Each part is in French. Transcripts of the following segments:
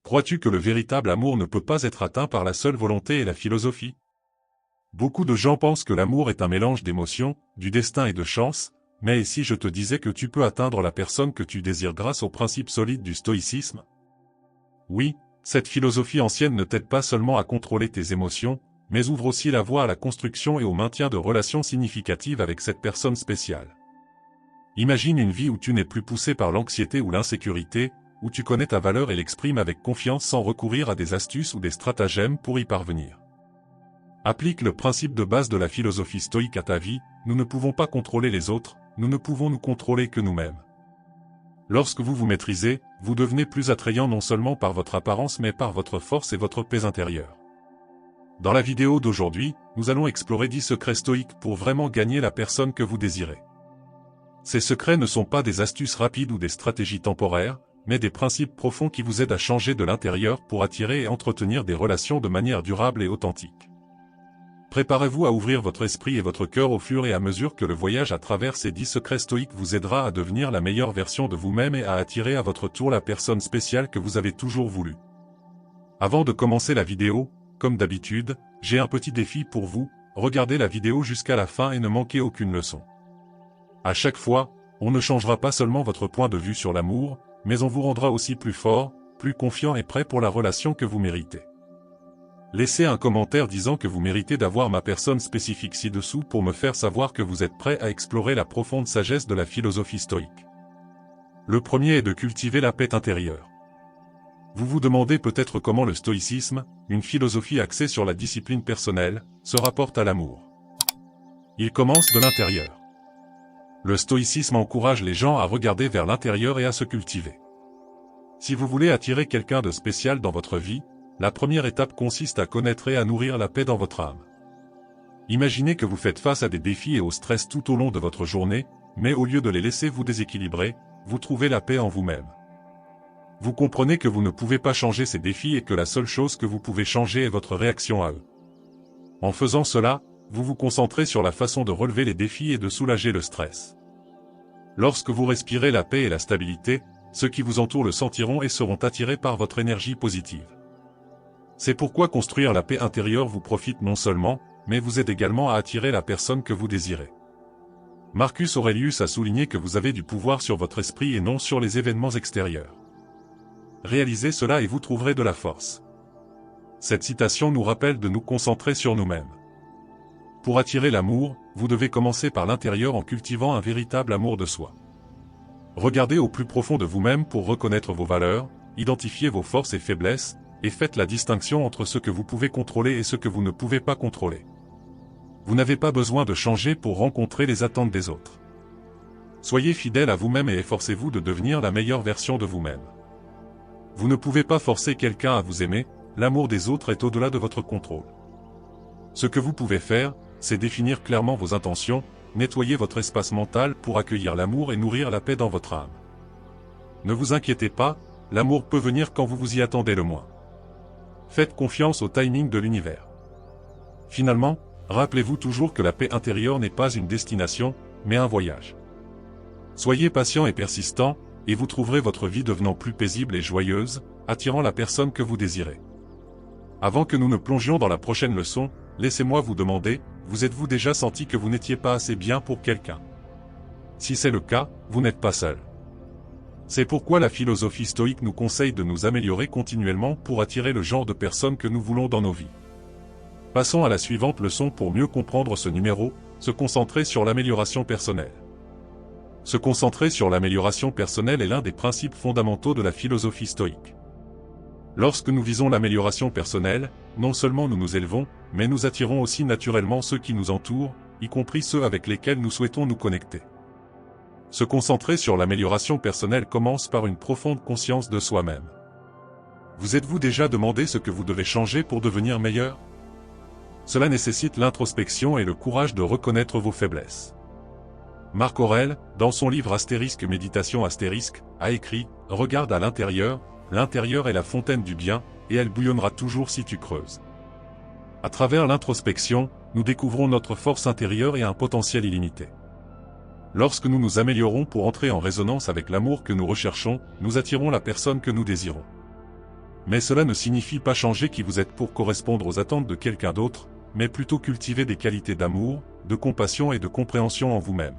Crois-tu que le véritable amour ne peut pas être atteint par la seule volonté et la philosophie? Beaucoup de gens pensent que l'amour est un mélange d'émotions, du destin et de chance, mais et si je te disais que tu peux atteindre la personne que tu désires grâce aux principes solides du stoïcisme? Oui, cette philosophie ancienne ne t'aide pas seulement à contrôler tes émotions, mais ouvre aussi la voie à la construction et au maintien de relations significatives avec cette personne spéciale. Imagine une vie où tu n'es plus poussé par l'anxiété ou l'insécurité, où tu connais ta valeur et l'exprimes avec confiance sans recourir à des astuces ou des stratagèmes pour y parvenir. Applique le principe de base de la philosophie stoïque à ta vie, nous ne pouvons pas contrôler les autres, nous ne pouvons nous contrôler que nous-mêmes. Lorsque vous vous maîtrisez, vous devenez plus attrayant non seulement par votre apparence mais par votre force et votre paix intérieure. Dans la vidéo d'aujourd'hui, nous allons explorer 10 secrets stoïques pour vraiment gagner la personne que vous désirez. Ces secrets ne sont pas des astuces rapides ou des stratégies temporaires, mais des principes profonds qui vous aident à changer de l'intérieur pour attirer et entretenir des relations de manière durable et authentique. Préparez-vous à ouvrir votre esprit et votre cœur au fur et à mesure que le voyage à travers ces 10 secrets stoïques vous aidera à devenir la meilleure version de vous-même et à attirer à votre tour la personne spéciale que vous avez toujours voulu. Avant de commencer la vidéo, comme d'habitude, j'ai un petit défi pour vous, regardez la vidéo jusqu'à la fin et ne manquez aucune leçon. À chaque fois, on ne changera pas seulement votre point de vue sur l'amour, mais on vous rendra aussi plus fort, plus confiant et prêt pour la relation que vous méritez. Laissez un commentaire disant que vous méritez d'avoir ma personne spécifique ci-dessous pour me faire savoir que vous êtes prêt à explorer la profonde sagesse de la philosophie stoïque. Le premier est de cultiver la paix intérieure. Vous vous demandez peut-être comment le stoïcisme, une philosophie axée sur la discipline personnelle, se rapporte à l'amour. Il commence de l'intérieur. Le stoïcisme encourage les gens à regarder vers l'intérieur et à se cultiver. Si vous voulez attirer quelqu'un de spécial dans votre vie, la première étape consiste à connaître et à nourrir la paix dans votre âme. Imaginez que vous faites face à des défis et au stress tout au long de votre journée, mais au lieu de les laisser vous déséquilibrer, vous trouvez la paix en vous-même. Vous comprenez que vous ne pouvez pas changer ces défis et que la seule chose que vous pouvez changer est votre réaction à eux. En faisant cela, vous vous concentrez sur la façon de relever les défis et de soulager le stress. Lorsque vous respirez la paix et la stabilité, ceux qui vous entourent le sentiront et seront attirés par votre énergie positive. C'est pourquoi construire la paix intérieure vous profite non seulement, mais vous aide également à attirer la personne que vous désirez. Marcus Aurelius a souligné que vous avez du pouvoir sur votre esprit et non sur les événements extérieurs. Réalisez cela et vous trouverez de la force. Cette citation nous rappelle de nous concentrer sur nous-mêmes. Pour attirer l'amour, vous devez commencer par l'intérieur en cultivant un véritable amour de soi. Regardez au plus profond de vous-même pour reconnaître vos valeurs, identifier vos forces et faiblesses, et faites la distinction entre ce que vous pouvez contrôler et ce que vous ne pouvez pas contrôler. Vous n'avez pas besoin de changer pour rencontrer les attentes des autres. Soyez fidèle à vous-même et efforcez-vous de devenir la meilleure version de vous-même. Vous ne pouvez pas forcer quelqu'un à vous aimer, l'amour des autres est au-delà de votre contrôle. Ce que vous pouvez faire, c'est définir clairement vos intentions, nettoyer votre espace mental pour accueillir l'amour et nourrir la paix dans votre âme. Ne vous inquiétez pas, l'amour peut venir quand vous vous y attendez le moins. Faites confiance au timing de l'univers. Finalement, rappelez-vous toujours que la paix intérieure n'est pas une destination, mais un voyage. Soyez patient et persistant, et vous trouverez votre vie devenant plus paisible et joyeuse, attirant la personne que vous désirez. Avant que nous ne plongions dans la prochaine leçon, laissez-moi vous demander, vous êtes-vous déjà senti que vous n'étiez pas assez bien pour quelqu'un? Si c'est le cas, vous n'êtes pas seul. C'est pourquoi la philosophie stoïque nous conseille de nous améliorer continuellement pour attirer le genre de personnes que nous voulons dans nos vies. Passons à la suivante leçon pour mieux comprendre ce numéro, se concentrer sur l'amélioration personnelle. Se concentrer sur l'amélioration personnelle est l'un des principes fondamentaux de la philosophie stoïque. Lorsque nous visons l'amélioration personnelle, non seulement nous nous élevons, mais nous attirons aussi naturellement ceux qui nous entourent, y compris ceux avec lesquels nous souhaitons nous connecter. Se concentrer sur l'amélioration personnelle commence par une profonde conscience de soi-même. Vous êtes-vous déjà demandé ce que vous devez changer pour devenir meilleur? Cela nécessite l'introspection et le courage de reconnaître vos faiblesses. Marc Aurèle, dans son livre Astérisque Méditation Astérisque, a écrit « Regarde à l'intérieur est la fontaine du bien, et elle bouillonnera toujours si tu creuses. » À travers l'introspection, nous découvrons notre force intérieure et un potentiel illimité. Lorsque nous nous améliorons pour entrer en résonance avec l'amour que nous recherchons, nous attirons la personne que nous désirons. Mais cela ne signifie pas changer qui vous êtes pour correspondre aux attentes de quelqu'un d'autre, mais plutôt cultiver des qualités d'amour, de compassion et de compréhension en vous-même.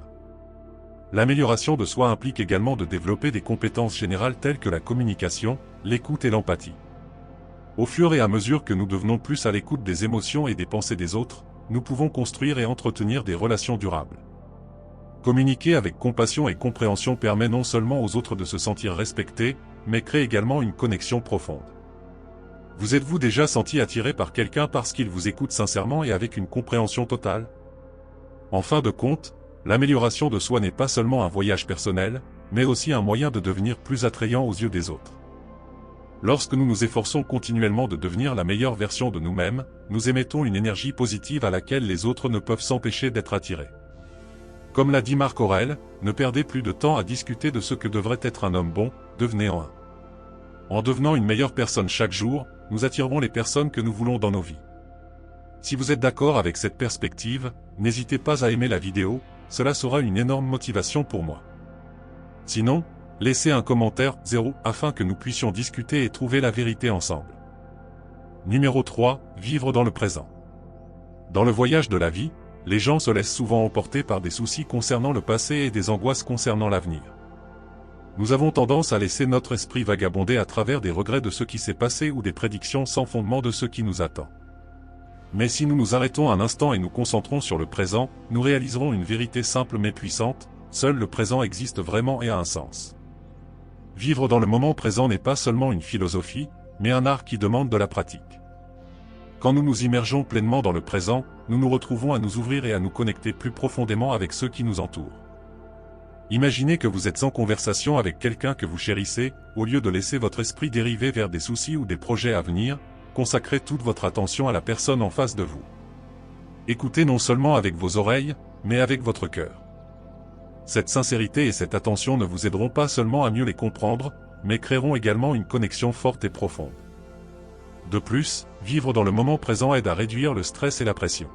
L'amélioration de soi implique également de développer des compétences générales telles que la communication, l'écoute et l'empathie. Au fur et à mesure que nous devenons plus à l'écoute des émotions et des pensées des autres, nous pouvons construire et entretenir des relations durables. Communiquer avec compassion et compréhension permet non seulement aux autres de se sentir respectés, mais crée également une connexion profonde. Vous êtes-vous déjà senti attiré par quelqu'un parce qu'il vous écoute sincèrement et avec une compréhension totale? En fin de compte, l'amélioration de soi n'est pas seulement un voyage personnel, mais aussi un moyen de devenir plus attrayant aux yeux des autres. Lorsque nous nous efforçons continuellement de devenir la meilleure version de nous-mêmes, nous émettons une énergie positive à laquelle les autres ne peuvent s'empêcher d'être attirés. Comme l'a dit Marc Aurèle, ne perdez plus de temps à discuter de ce que devrait être un homme bon, devenez-en un. En devenant une meilleure personne chaque jour, nous attirerons les personnes que nous voulons dans nos vies. Si vous êtes d'accord avec cette perspective, n'hésitez pas à aimer la vidéo, cela sera une énorme motivation pour moi. Sinon, laissez un commentaire 0 afin que nous puissions discuter et trouver la vérité ensemble. Numéro 3, vivre dans le présent. Dans le voyage de la vie, les gens se laissent souvent emporter par des soucis concernant le passé et des angoisses concernant l'avenir. Nous avons tendance à laisser notre esprit vagabonder à travers des regrets de ce qui s'est passé ou des prédictions sans fondement de ce qui nous attend. Mais si nous nous arrêtons un instant et nous concentrons sur le présent, nous réaliserons une vérité simple mais puissante, seul le présent existe vraiment et a un sens. Vivre dans le moment présent n'est pas seulement une philosophie, mais un art qui demande de la pratique. Quand nous nous immergeons pleinement dans le présent, nous nous retrouvons à nous ouvrir et à nous connecter plus profondément avec ceux qui nous entourent. Imaginez que vous êtes en conversation avec quelqu'un que vous chérissez, au lieu de laisser votre esprit dériver vers des soucis ou des projets à venir, consacrez toute votre attention à la personne en face de vous. Écoutez non seulement avec vos oreilles, mais avec votre cœur. Cette sincérité et cette attention ne vous aideront pas seulement à mieux les comprendre, mais créeront également une connexion forte et profonde. De plus, vivre dans le moment présent aide à réduire le stress et la pression.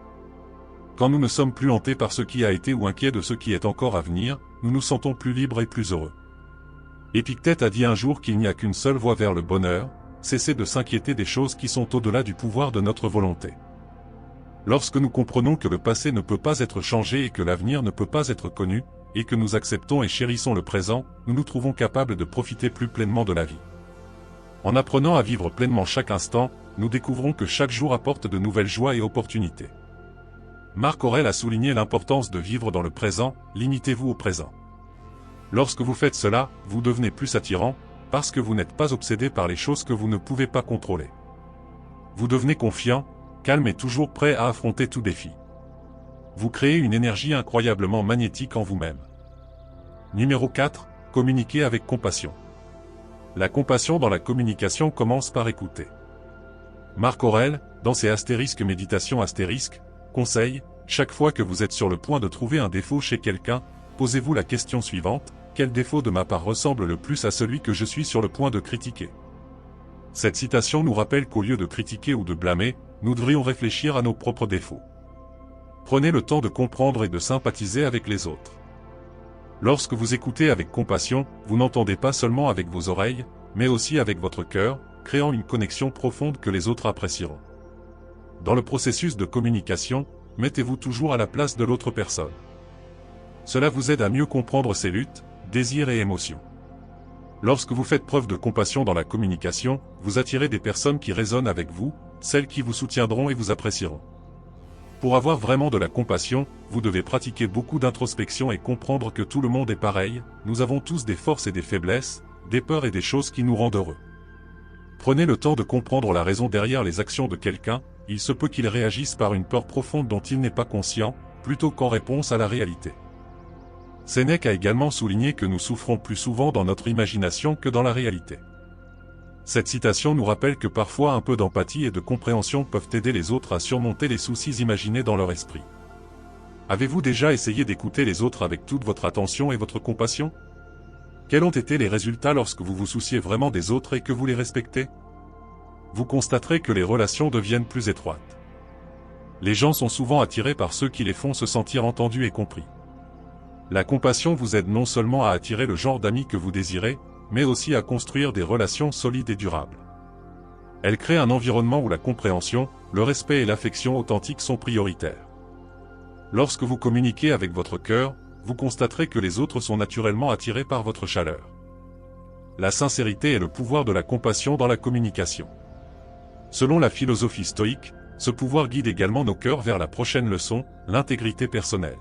Quand nous ne sommes plus hantés par ce qui a été ou inquiets de ce qui est encore à venir, nous nous sentons plus libres et plus heureux. Épictète a dit un jour qu'il n'y a qu'une seule voie vers le bonheur, cessez de s'inquiéter des choses qui sont au-delà du pouvoir de notre volonté. Lorsque nous comprenons que le passé ne peut pas être changé et que l'avenir ne peut pas être connu, et que nous acceptons et chérissons le présent, nous nous trouvons capables de profiter plus pleinement de la vie. En apprenant à vivre pleinement chaque instant, nous découvrons que chaque jour apporte de nouvelles joies et opportunités. Marc Aurèle a souligné l'importance de vivre dans le présent, limitez-vous au présent. Lorsque vous faites cela, vous devenez plus attirant, parce que vous n'êtes pas obsédé par les choses que vous ne pouvez pas contrôler. Vous devenez confiant, calme et toujours prêt à affronter tout défi. Vous créez une énergie incroyablement magnétique en vous-même. Numéro 4, communiquer avec compassion. La compassion dans la communication commence par écouter. Marc Aurèle, dans ses méditations conseille, chaque fois que vous êtes sur le point de trouver un défaut chez quelqu'un, posez-vous la question suivante, quel défaut de ma part ressemble le plus à celui que je suis sur le point de critiquer? Cette citation nous rappelle qu'au lieu de critiquer ou de blâmer, nous devrions réfléchir à nos propres défauts. Prenez le temps de comprendre et de sympathiser avec les autres. Lorsque vous écoutez avec compassion, vous n'entendez pas seulement avec vos oreilles, mais aussi avec votre cœur, créant une connexion profonde que les autres apprécieront. Dans le processus de communication, mettez-vous toujours à la place de l'autre personne. Cela vous aide à mieux comprendre ses luttes, désirs et émotions. Lorsque vous faites preuve de compassion dans la communication, vous attirez des personnes qui résonnent avec vous, celles qui vous soutiendront et vous apprécieront. Pour avoir vraiment de la compassion, vous devez pratiquer beaucoup d'introspection et comprendre que tout le monde est pareil, nous avons tous des forces et des faiblesses, des peurs et des choses qui nous rendent heureux. Prenez le temps de comprendre la raison derrière les actions de quelqu'un, il se peut qu'il réagisse par une peur profonde dont il n'est pas conscient, plutôt qu'en réponse à la réalité. Sénèque a également souligné que nous souffrons plus souvent dans notre imagination que dans la réalité. Cette citation nous rappelle que parfois un peu d'empathie et de compréhension peuvent aider les autres à surmonter les soucis imaginés dans leur esprit. Avez-vous déjà essayé d'écouter les autres avec toute votre attention et votre compassion? Quels ont été les résultats lorsque vous vous souciez vraiment des autres et que vous les respectez? Vous constaterez que les relations deviennent plus étroites. Les gens sont souvent attirés par ceux qui les font se sentir entendus et compris. La compassion vous aide non seulement à attirer le genre d'amis que vous désirez, mais aussi à construire des relations solides et durables. Elle crée un environnement où la compréhension, le respect et l'affection authentique sont prioritaires. Lorsque vous communiquez avec votre cœur, vous constaterez que les autres sont naturellement attirés par votre chaleur. La sincérité est le pouvoir de la compassion dans la communication. Selon la philosophie stoïque, ce pouvoir guide également nos cœurs vers la prochaine leçon, l'intégrité personnelle.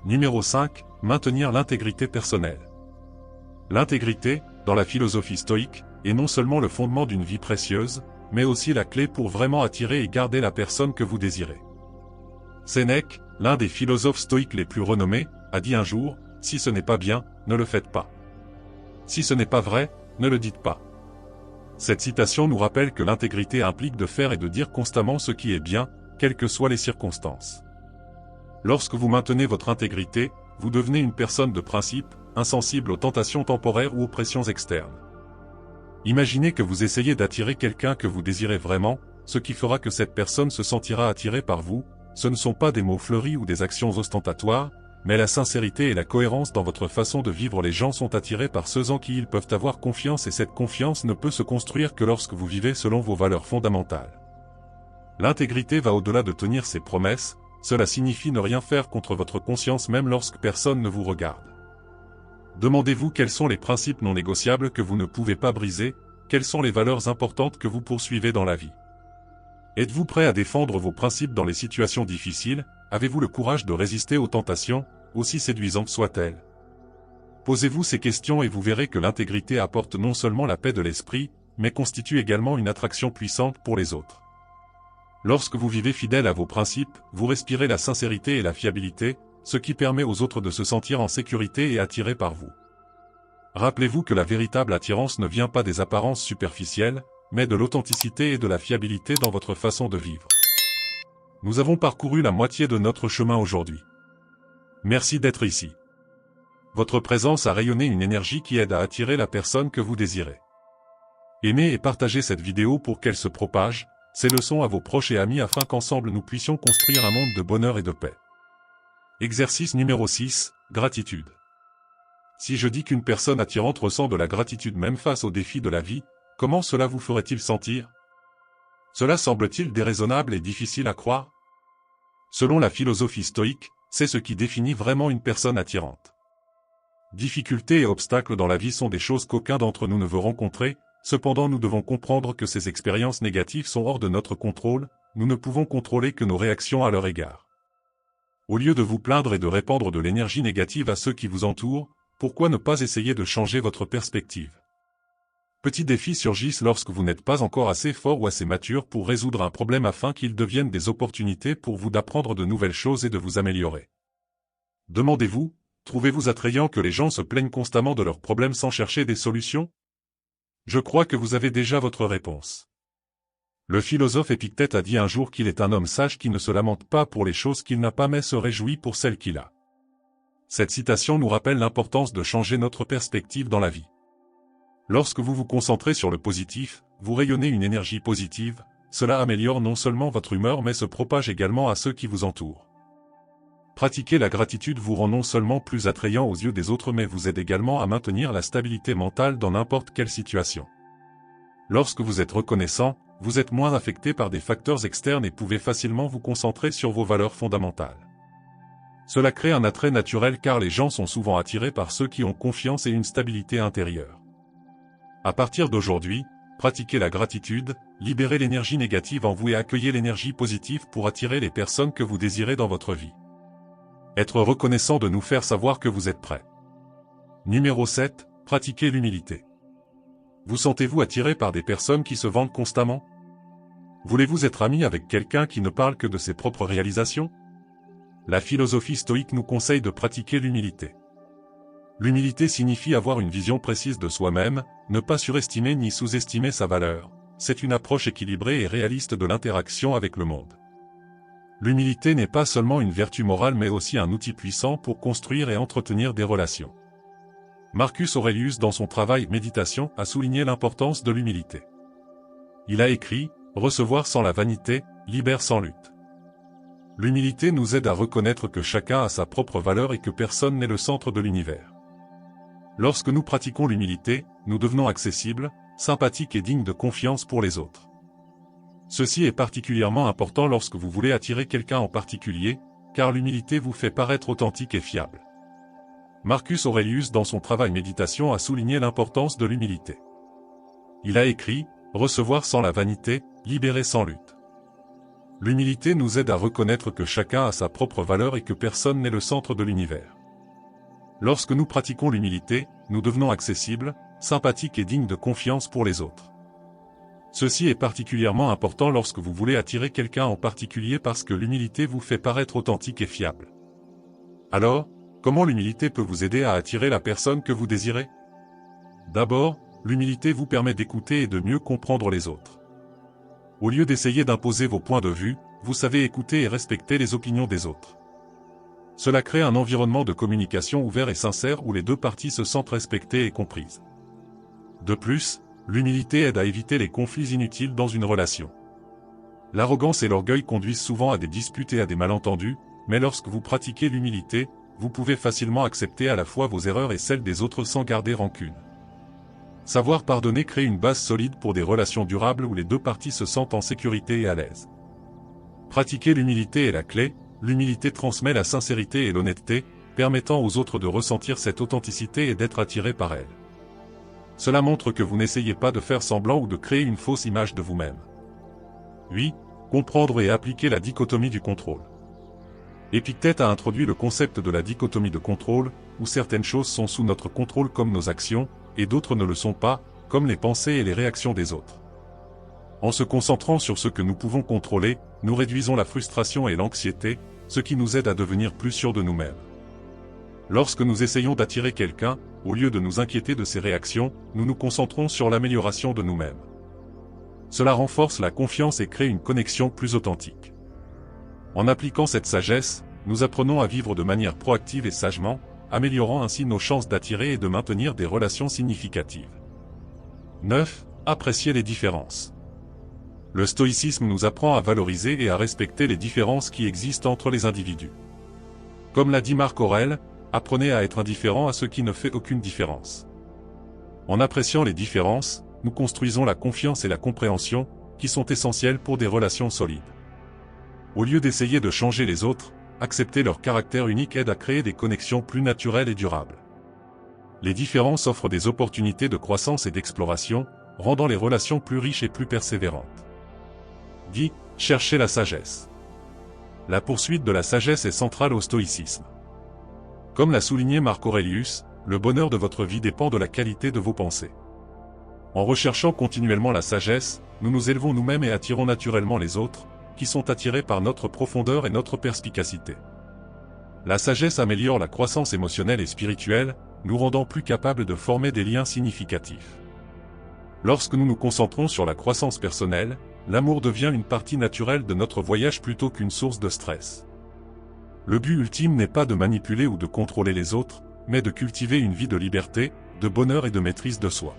Numéro 5. Maintenir l'intégrité personnelle. L'intégrité, dans la philosophie stoïque, est non seulement le fondement d'une vie précieuse, mais aussi la clé pour vraiment attirer et garder la personne que vous désirez. Sénèque, l'un des philosophes stoïques les plus renommés, a dit un jour, « Si ce n'est pas bien, ne le faites pas. Si ce n'est pas vrai, ne le dites pas. » Cette citation nous rappelle que l'intégrité implique de faire et de dire constamment ce qui est bien, quelles que soient les circonstances. Lorsque vous maintenez votre intégrité, vous devenez une personne de principe, insensible aux tentations temporaires ou aux pressions externes. Imaginez que vous essayez d'attirer quelqu'un que vous désirez vraiment, ce qui fera que cette personne se sentira attirée par vous. Ce ne sont pas des mots fleuris ou des actions ostentatoires, mais la sincérité et la cohérence dans votre façon de vivre. Les gens sont attirés par ceux en qui ils peuvent avoir confiance et cette confiance ne peut se construire que lorsque vous vivez selon vos valeurs fondamentales. L'intégrité va au-delà de tenir ses promesses, cela signifie ne rien faire contre votre conscience même lorsque personne ne vous regarde. Demandez-vous quels sont les principes non négociables que vous ne pouvez pas briser, quelles sont les valeurs importantes que vous poursuivez dans la vie. Êtes-vous prêt à défendre vos principes dans les situations difficiles? Avez-vous le courage de résister aux tentations, aussi séduisantes soient-elles? Posez-vous ces questions et vous verrez que l'intégrité apporte non seulement la paix de l'esprit, mais constitue également une attraction puissante pour les autres. Lorsque vous vivez fidèle à vos principes, vous respirez la sincérité et la fiabilité, ce qui permet aux autres de se sentir en sécurité et attirés par vous. Rappelez-vous que la véritable attirance ne vient pas des apparences superficielles, mais de l'authenticité et de la fiabilité dans votre façon de vivre. Nous avons parcouru la moitié de notre chemin aujourd'hui. Merci d'être ici. Votre présence a rayonné une énergie qui aide à attirer la personne que vous désirez. Aimez et partagez cette vidéo pour qu'elle se propage, ces leçons à vos proches et amis afin qu'ensemble nous puissions construire un monde de bonheur et de paix. Exercice numéro 6, gratitude. Si je dis qu'une personne attirante ressent de la gratitude même face aux défis de la vie, comment cela vous ferait-il sentir? Cela semble-t-il déraisonnable et difficile à croire? Selon la philosophie stoïque, c'est ce qui définit vraiment une personne attirante. Difficultés et obstacles dans la vie sont des choses qu'aucun d'entre nous ne veut rencontrer, cependant nous devons comprendre que ces expériences négatives sont hors de notre contrôle, nous ne pouvons contrôler que nos réactions à leur égard. Au lieu de vous plaindre et de répandre de l'énergie négative à ceux qui vous entourent, pourquoi ne pas essayer de changer votre perspective? Petits défis surgissent lorsque vous n'êtes pas encore assez fort ou assez mature pour résoudre un problème afin qu'ils deviennent des opportunités pour vous d'apprendre de nouvelles choses et de vous améliorer. Demandez-vous, trouvez-vous attrayant que les gens se plaignent constamment de leurs problèmes sans chercher des solutions? Je crois que vous avez déjà votre réponse. Le philosophe Épictète a dit un jour qu'il est un homme sage qui ne se lamente pas pour les choses qu'il n'a pas mais se réjouit pour celles qu'il a. Cette citation nous rappelle l'importance de changer notre perspective dans la vie. Lorsque vous vous concentrez sur le positif, vous rayonnez une énergie positive, cela améliore non seulement votre humeur mais se propage également à ceux qui vous entourent. Pratiquer la gratitude vous rend non seulement plus attrayant aux yeux des autres mais vous aide également à maintenir la stabilité mentale dans n'importe quelle situation. Lorsque vous êtes reconnaissant, vous êtes moins affecté par des facteurs externes et pouvez facilement vous concentrer sur vos valeurs fondamentales. Cela crée un attrait naturel car les gens sont souvent attirés par ceux qui ont confiance et une stabilité intérieure. À partir d'aujourd'hui, pratiquez la gratitude, libérez l'énergie négative en vous et accueillez l'énergie positive pour attirer les personnes que vous désirez dans votre vie. Être reconnaissant de nous faire savoir que vous êtes prêt. Numéro 7, pratiquez l'humilité. Vous sentez-vous attiré par des personnes qui se vantent constamment? Voulez-vous être ami avec quelqu'un qui ne parle que de ses propres réalisations? La philosophie stoïque nous conseille de pratiquer l'humilité. L'humilité signifie avoir une vision précise de soi-même, ne pas surestimer ni sous-estimer sa valeur. C'est une approche équilibrée et réaliste de l'interaction avec le monde. L'humilité n'est pas seulement une vertu morale mais aussi un outil puissant pour construire et entretenir des relations. Marcus Aurelius dans son travail Méditation a souligné l'importance de l'humilité. Il a écrit « Recevoir sans la vanité, libère sans lutte ». L'humilité nous aide à reconnaître que chacun a sa propre valeur et que personne n'est le centre de l'univers. Lorsque nous pratiquons l'humilité, nous devenons accessibles, sympathique et digne de confiance pour les autres. Ceci est particulièrement important lorsque vous voulez attirer quelqu'un en particulier, car l'humilité vous fait paraître authentique et fiable. Marcus Aurelius dans son travail Méditation a souligné l'importance de l'humilité. Il a écrit « Recevoir sans la vanité, libérer sans lutte ». L'humilité nous aide à reconnaître que chacun a sa propre valeur et que personne n'est le centre de l'univers. Lorsque nous pratiquons l'humilité, nous devenons accessibles, sympathiques et dignes de confiance pour les autres. Ceci est particulièrement important lorsque vous voulez attirer quelqu'un en particulier parce que l'humilité vous fait paraître authentique et fiable. Alors, comment l'humilité peut vous aider à attirer la personne que vous désirez? D'abord, l'humilité vous permet d'écouter et de mieux comprendre les autres. Au lieu d'essayer d'imposer vos points de vue, vous savez écouter et respecter les opinions des autres. Cela crée un environnement de communication ouvert et sincère où les deux parties se sentent respectées et comprises. De plus, l'humilité aide à éviter les conflits inutiles dans une relation. L'arrogance et l'orgueil conduisent souvent à des disputes et à des malentendus, mais lorsque vous pratiquez l'humilité, vous pouvez facilement accepter à la fois vos erreurs et celles des autres sans garder rancune. Savoir pardonner crée une base solide pour des relations durables où les deux parties se sentent en sécurité et à l'aise. Pratiquer l'humilité est la clé, l'humilité transmet la sincérité et l'honnêteté, permettant aux autres de ressentir cette authenticité et d'être attirés par elle. Cela montre que vous n'essayez pas de faire semblant ou de créer une fausse image de vous-même. Oui, comprendre et appliquer la dichotomie du contrôle. Épictète a introduit le concept de la dichotomie de contrôle, où certaines choses sont sous notre contrôle comme nos actions, et d'autres ne le sont pas, comme les pensées et les réactions des autres. En se concentrant sur ce que nous pouvons contrôler, nous réduisons la frustration et l'anxiété, ce qui nous aide à devenir plus sûrs de nous-mêmes. Lorsque nous essayons d'attirer quelqu'un, au lieu de nous inquiéter de ses réactions, nous nous concentrons sur l'amélioration de nous-mêmes. Cela renforce la confiance et crée une connexion plus authentique. En appliquant cette sagesse, nous apprenons à vivre de manière proactive et sagement, améliorant ainsi nos chances d'attirer et de maintenir des relations significatives. 9. Apprécier les différences. Le stoïcisme nous apprend à valoriser et à respecter les différences qui existent entre les individus. Comme l'a dit Marc Aurèle, apprenez à être indifférent à ce qui ne fait aucune différence. En appréciant les différences, nous construisons la confiance et la compréhension, qui sont essentielles pour des relations solides. Au lieu d'essayer de changer les autres, accepter leur caractère unique aide à créer des connexions plus naturelles et durables. Les différences offrent des opportunités de croissance et d'exploration, rendant les relations plus riches et plus persévérantes. 10. Chercher la sagesse. La poursuite de la sagesse est centrale au stoïcisme. Comme l'a souligné Marc Aurelius, le bonheur de votre vie dépend de la qualité de vos pensées. En recherchant continuellement la sagesse, nous nous élevons nous-mêmes et attirons naturellement les autres, qui sont attirés par notre profondeur et notre perspicacité. La sagesse améliore la croissance émotionnelle et spirituelle, nous rendant plus capables de former des liens significatifs. Lorsque nous nous concentrons sur la croissance personnelle, l'amour devient une partie naturelle de notre voyage plutôt qu'une source de stress. Le but ultime n'est pas de manipuler ou de contrôler les autres, mais de cultiver une vie de liberté, de bonheur et de maîtrise de soi.